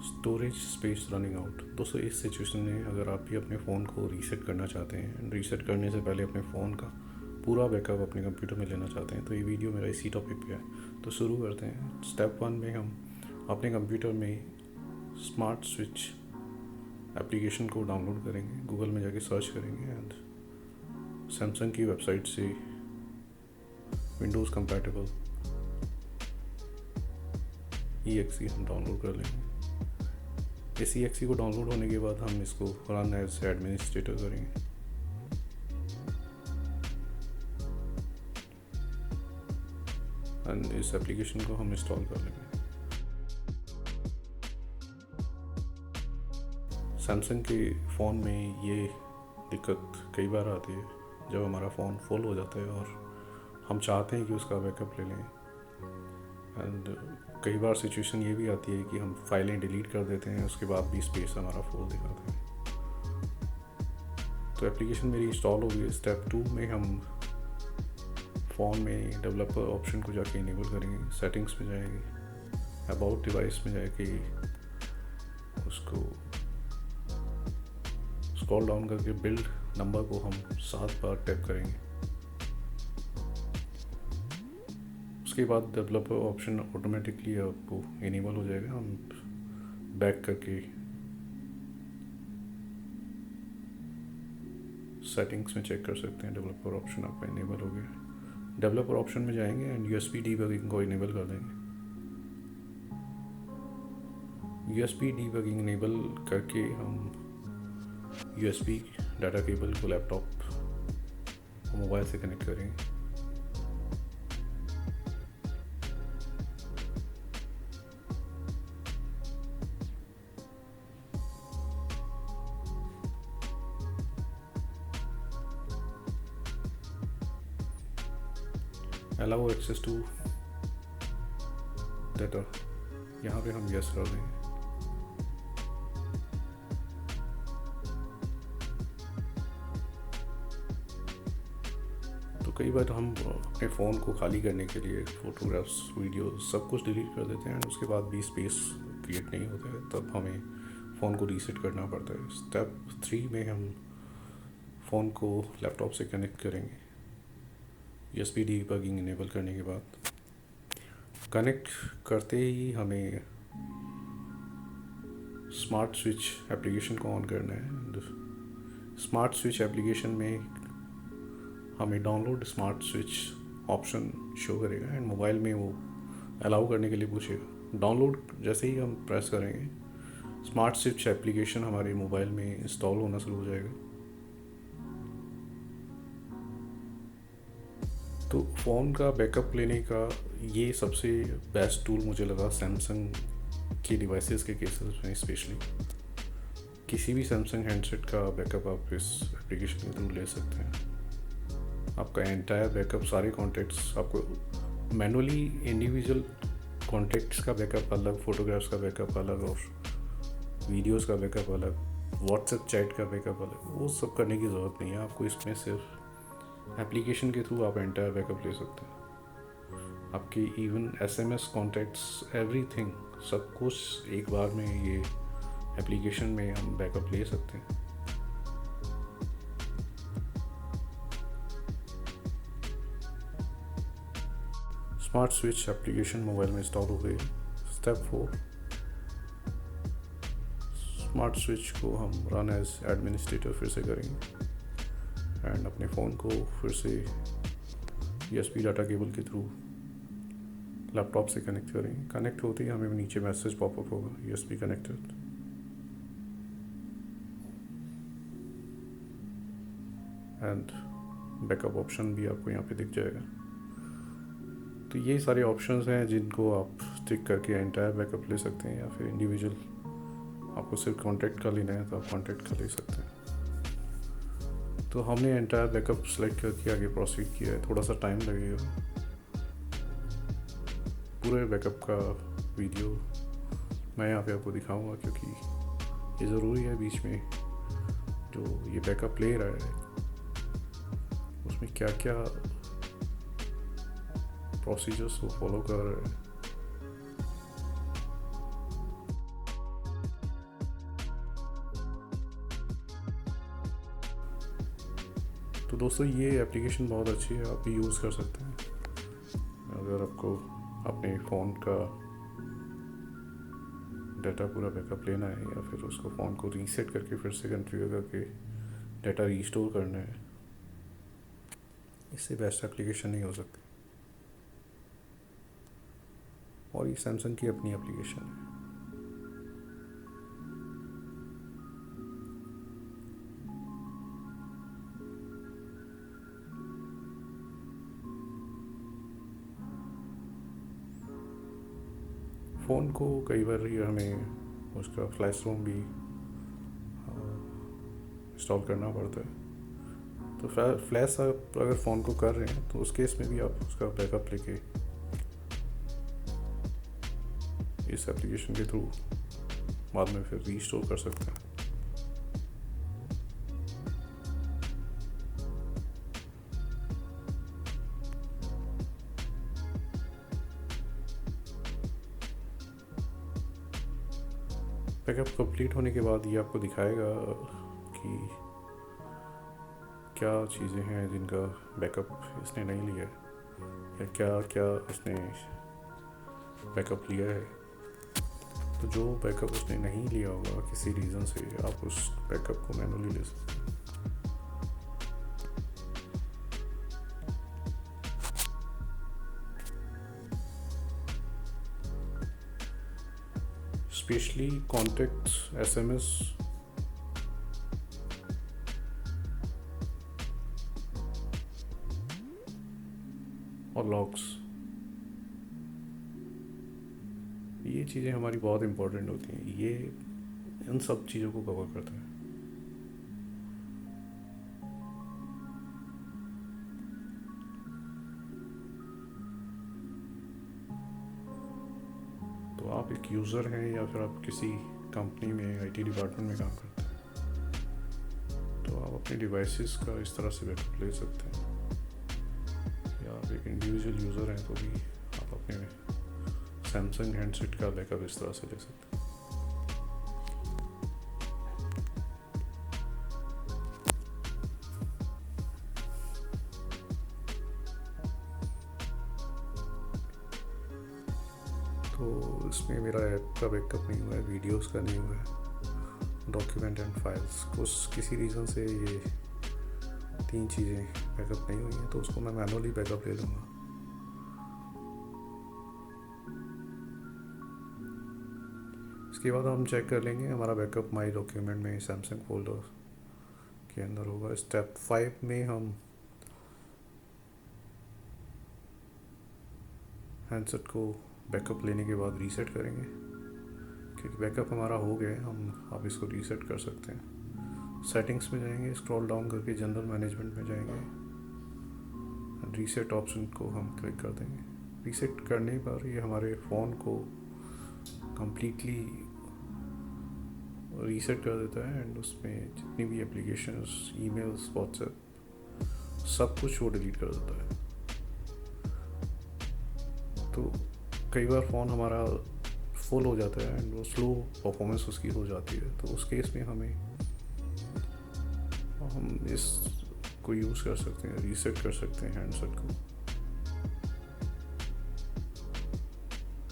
Storage space running out. दोस्तों, इस situation में अगर आप भी अपने फ़ोन को रीसेट करना चाहते हैं, रीसेट करने से पहले अपने फ़ोन का पूरा बैकअप अपने कंप्यूटर में लेना चाहते हैं, तो ये वीडियो मेरा इसी टॉपिक पे है। तो शुरू करते हैं। स्टेप 1 में हम अपने कंप्यूटर में स्मार्ट स्विच एप्लीकेशन को डाउनलोड करेंगे। गूगल में जाके सर्च करेंगे एंड सैमसंग की वेबसाइट से विंडोज़ कंपैटिबल EXE हम डाउनलोड कर लेंगे। इस EXE को डाउनलोड होने के बाद हम इसको रन एज एडमिनिस्ट्रेटर करेंगे। एंड इस एप्लीकेशन को हम इंस्टॉल कर लेंगे। सैमसंग के फ़ोन में ये दिक्कत कई बार आती है जब हमारा फ़ोन फुल हो जाता है और हम चाहते हैं कि उसका बैकअप ले लें। एंड कई बार सिचुएशन ये भी आती है कि हम फाइलें डिलीट कर देते हैं, उसके बाद भी स्पेस हमारा फुल दिखाता है। तो एप्लीकेशन मेरी इंस्टॉल हो गई। स्टेप 2 में हम फ़ोन में डेवलपर ऑप्शन को जाके इनेबल करेंगे। सेटिंग्स में जाएंगे, अबाउट डिवाइस में जाके उसको स्क्रॉल डाउन करके बिल्ड नंबर को हम 7 बार टैप करेंगे। उसके बाद डेवलपर ऑप्शन ऑटोमेटिकली आपको इनेबल हो जाएगा। हम बैक करके सेटिंग्स में चेक कर सकते हैं, डेवलपर ऑप्शन आपका इनेबल हो गया। डेवलपर ऑप्शन में जाएंगे एंड USB डीबगिंग को इनेबल कर देंगे। USB डीबगिंग इनेबल करके हम USB डाटा केबल को लैपटॉप और मोबाइल से कनेक्ट करेंगे। अलाउ एक्सेस टू डाटा, यहाँ पे हम यस कर देंगे। तो कई बार हम अपने फ़ोन को खाली करने के लिए फ़ोटोग्राफ्स, वीडियो सब कुछ डिलीट कर देते हैं, उसके बाद भी स्पेस क्रिएट नहीं होता है, तब हमें फ़ोन को रीसेट करना पड़ता है। स्टेप 3 में हम फ़ोन को लैपटॉप से कनेक्ट करेंगे। USB डीबगिंग इनेबल करने के बाद कनेक्ट करते ही हमें स्मार्ट स्विच एप्लीकेशन को ऑन करना है। स्मार्ट स्विच एप्लीकेशन में हमें download smart switch option show करेगा एंड मोबाइल में वो अलाउ करने के लिए पूछेगा। डाउनलोड जैसे ही हम प्रेस करेंगे, स्मार्ट स्विच एप्लीकेशन हमारे मोबाइल में इंस्टॉल होना शुरू हो जाएगा। तो फ़ोन का बैकअप लेने का ये सबसे बेस्ट टूल मुझे लगा सैमसंग की डिवाइसेस के केसेस में। स्पेशली किसी भी सैमसंग हैंडसेट का बैकअप आप इस एप्लीकेशन के थ्रू ले सकते हैं। आपका एंटायर बैकअप, सारे कॉन्टैक्ट्स, आपको मैनुअली इंडिविजुअल कॉन्टैक्ट्स का बैकअप अलग, फ़ोटोग्राफ्स का बैकअप अलग और वीडियोस का बैकअप अलग, व्हाट्सएप चैट का बैकअप अलग, वो सब करने की ज़रूरत नहीं है आपको। इसमें सिर्फ एप्लीकेशन के थ्रू आप एंटायर बैकअप ले सकते हैं। आपके इवन SMS, कॉन्टैक्ट्स, एवरीथिंग, सब कुछ एक बार में ये एप्लीकेशन में हम बैकअप ले सकते हैं। स्मार्ट स्विच एप्लीकेशन मोबाइल में इंस्टॉल हो गई। स्टेप 4, स्मार्ट स्विच को हम रन एज एडमिनिस्ट्रेटर फिर से करेंगे एंड अपने फ़ोन को फिर से USB डाटा केबल के थ्रू लैपटॉप से कनेक्ट करेंगे। कनेक्ट होते ही हमें नीचे मैसेज पॉपअप होगा, USB connected. And backup option भी आपको यहाँ पे दिख जाएगा। तो ये सारे ऑप्शंस हैं जिनको आप टिक करके एंटायर बैकअप ले सकते हैं, या फिर इंडिविजुअल आपको सिर्फ कॉन्टैक्ट का लेना है तो आप कॉन्टैक्ट का ले सकते हैं। तो हमने एंटायर बैकअप सेलेक्ट करके आगे प्रोसीड किया है। थोड़ा सा टाइम लगेगा। पूरे बैकअप का वीडियो मैं यहाँ पे आपको दिखाऊंगा, क्योंकि ये ज़रूरी है बीच में जो ये बैकअप ले रहा है उसमें क्या क्या प्रोसीजर्स वो फॉलो कर रहे हैं। तो दोस्तों ये एप्लीकेशन बहुत अच्छी है, आप भी यूज़ कर सकते हैं अगर आपको अपने फ़ोन का डाटा पूरा बैकअप लेना है या फिर उसको फ़ोन को रीसेट करके फिर से कॉन्फ़िगर करके डाटा रीस्टोर करना है। इससे बेस्ट एप्लीकेशन नहीं हो सकती, और ये सैमसंग की अपनी एप्लीकेशन है। फ़ोन को कई बार ही हमें उसका फ्लैश रोम भी इंस्टॉल करना पड़ता है, तो फ्लैश आप अगर फ़ोन को कर रहे हैं तो उस केस में भी आप उसका बैकअप लेके इस एप्लीकेशन के थ्रू बाद में फिर रीस्टोर कर सकते हैं। बैकअप कंप्लीट होने के बाद ये आपको दिखाएगा कि क्या चीज़ें हैं जिनका बैकअप इसने नहीं लिया है या क्या क्या उसने बैकअप लिया है। तो जो बैकअप उसने नहीं लिया होगा किसी रीज़न से, आप उस बैकअप को मैनुअली ले सकते हैं। स्पेशली कॉन्टैक्ट्स, SMS और लॉग्स, ये चीज़ें हमारी बहुत इम्पोर्टेंट होती हैं। ये इन सब चीज़ों को कवर करता है। तो आप एक यूज़र हैं या फिर आप किसी कंपनी में IT डिपार्टमेंट में काम करते हैं, तो आप अपने डिवाइसेस का इस तरह से बैकअप ले सकते हैं। या आप एक इंडिविजुअल यूज़र हैं तो भी आप अपने सैमसंग हैंडसेट का बैकअप इस तरह से ले सकते हैं। तो इसमें मेरा ऐप का बैकअप नहीं हुआ है, वीडियोस का नहीं हुआ है, डॉक्यूमेंट एंड फाइल्स किसी रीज़न से ये 3 चीज़ें बैकअप नहीं हुई हैं, तो उसको मैं मैनुअली बैकअप ले लूँगा। इसके बाद हम चेक कर लेंगे हमारा बैकअप माई डॉक्यूमेंट में सैमसंग फोल्डर के अंदर होगा। स्टेप 5 में हम हैंडसेट को बैकअप लेने के बाद रीसेट करेंगे, क्योंकि बैकअप हमारा हो गया है, हम आप इसको रीसेट कर सकते हैं। सेटिंग्स में जाएंगे, स्क्रॉल डाउन करके जनरल मैनेजमेंट में जाएंगे, रीसेट ऑप्शन को हम क्लिक कर देंगे। रीसेट करने पर ये हमारे फ़ोन को कम्प्लीटली रीसेट कर देता है एंड उसमें जितनी भी एप्लीकेशंस, ईमेल्स, व्हाट्सएप सब कुछ वो डिलीट कर देता है। तो कई बार फ़ोन हमारा फुल हो जाता है एंड वो स्लो परफॉर्मेंस उसकी हो जाती है, तो उस केस में हम इस को यूज़ कर सकते हैं, रीसेट कर सकते हैं हैंडसेट को,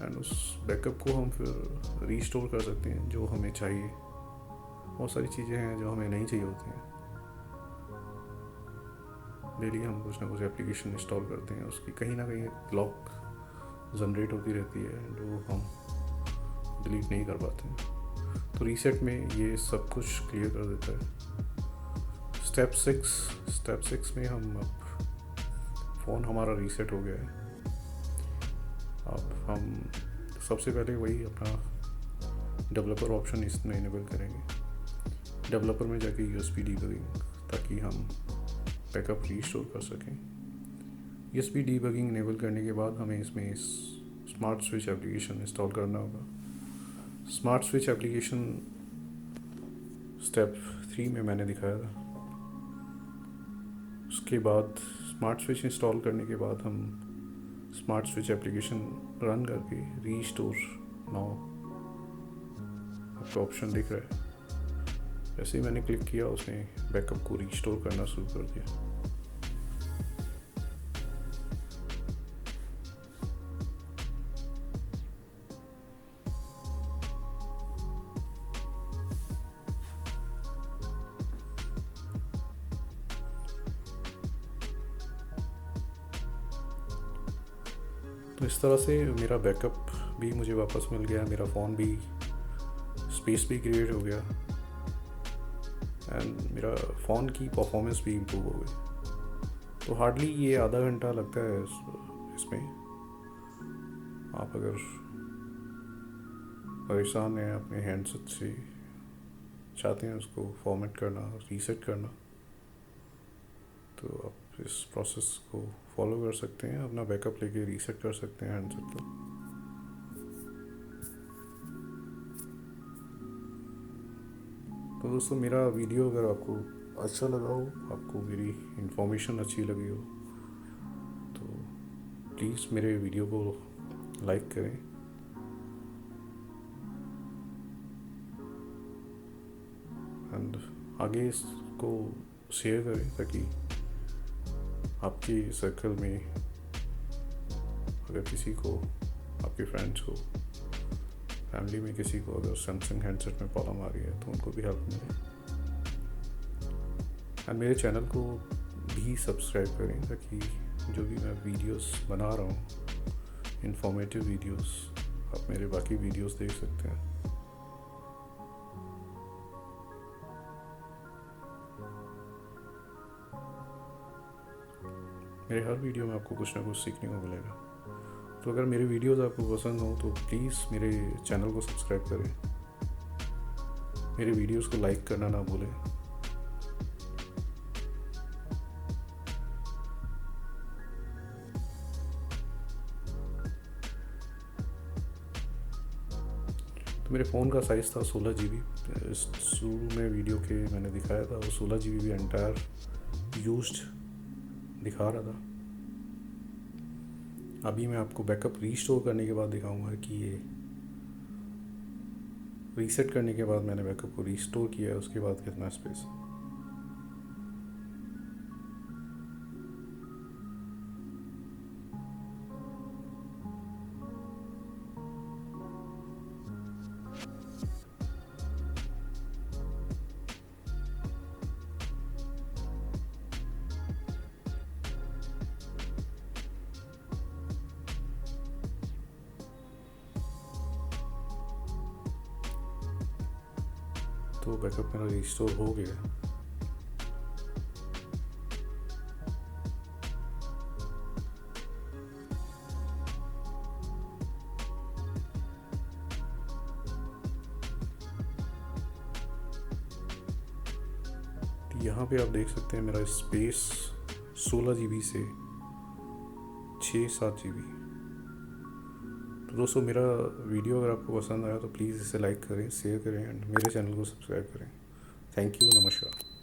एंड उस बैकअप को हम फिर रीस्टोर कर सकते हैं जो हमें चाहिए। बहुत सारी चीज़ें हैं जो हमें नहीं चाहिए होती हैं। डेली हम कुछ ना कुछ एप्लीकेशन इंस्टॉल करते हैं, उसकी कहीं ना कहीं लॉक जनरेट होती रहती है जो हम डिलीट नहीं कर पाते हैं। तो रीसेट में ये सब कुछ क्लियर कर देता है। स्टेप 6 में अब फ़ोन हमारा रीसेट हो गया है। अब हम सबसे पहले वही अपना डेवलपर ऑप्शन इसमें इनेबल करेंगे। डेवलपर में जाके USB डीबगिंग, ताकि हम बैकअप रीस्टोर कर सकें। USB डीबगिंग इनेबल करने के बाद हमें इसमें स्मार्ट स्विच एप्लीकेशन इंस्टॉल करना होगा। स्मार्ट स्विच एप्लीकेशन स्टेप 3 में मैंने दिखाया था। उसके बाद स्मार्ट स्विच इंस्टॉल करने के बाद हम स्मार्ट स्विच एप्लीकेशन रन करके रीस्टोर नाउ आपका ऑप्शन दिख रहा है। जैसे ही मैंने क्लिक किया उसने बैकअप को रीस्टोर करना शुरू कर दिया। तो इस तरह से मेरा बैकअप भी मुझे वापस मिल गया, मेरा फ़ोन भी, स्पेस भी क्रिएट हो गया एंड मेरा फ़ोन की परफॉर्मेंस भी इम्प्रूव हो गई। तो हार्डली ये आधा घंटा लगता है इसमें। आप अगर परेशान हैं अपने हैंडसेट से, चाहते हैं उसको फॉर्मेट करना, रीसेट करना, तो आप इस प्रोसेस को फॉलो कर सकते हैं, अपना बैकअप लेके रीसेट कर सकते हैं हैंडसेट को। तो दोस्तों, मेरा वीडियो अगर आपको अच्छा लगा हो, आपको मेरी इन्फॉर्मेशन अच्छी लगी हो, तो प्लीज़ मेरे वीडियो को लाइक करें एंड आगे इसको शेयर करें, ताकि आपके सर्कल में अगर किसी को, आपके फ्रेंड्स को, फैमिली में किसी को अगर सैमसंग हैंडसेट में प्रॉब्लम आ रही है तो उनको भी हेल्प मिले। एंड मेरे चैनल को भी सब्सक्राइब करें, ताकि जो भी मैं वीडियोस बना रहा हूँ, इंफॉर्मेटिव वीडियोस, आप मेरे बाकी वीडियोस देख सकते हैं। मेरे हर वीडियो में आपको कुछ ना कुछ सीखने को मिलेगा। तो अगर मेरे वीडियोस आपको पसंद हो तो प्लीज़ मेरे चैनल को सब्सक्राइब करें, मेरे वीडियोस को लाइक करना ना भूलें। तो मेरे फ़ोन का साइज़ था 16 GB। शुरू में वीडियो के मैंने दिखाया था, वो 16 GB भी एंटायर यूज्ड दिखा रहा था। अभी मैं आपको बैकअप रीस्टोर करने के बाद दिखाऊंगा कि ये रीसेट करने के बाद मैंने बैकअप को रीस्टोर किया है, उसके बाद कितना स्पेस। तो बैकअप मेरा रिस्टोर हो गया। यहाँ पे आप देख सकते हैं मेरा स्पेस 16 GB से 6-7 GB। तो दोस्तों, मेरा वीडियो अगर आपको पसंद आया तो प्लीज़ इसे लाइक करें, शेयर करें एंड मेरे चैनल को सब्सक्राइब करें। थैंक यू, नमस्कार।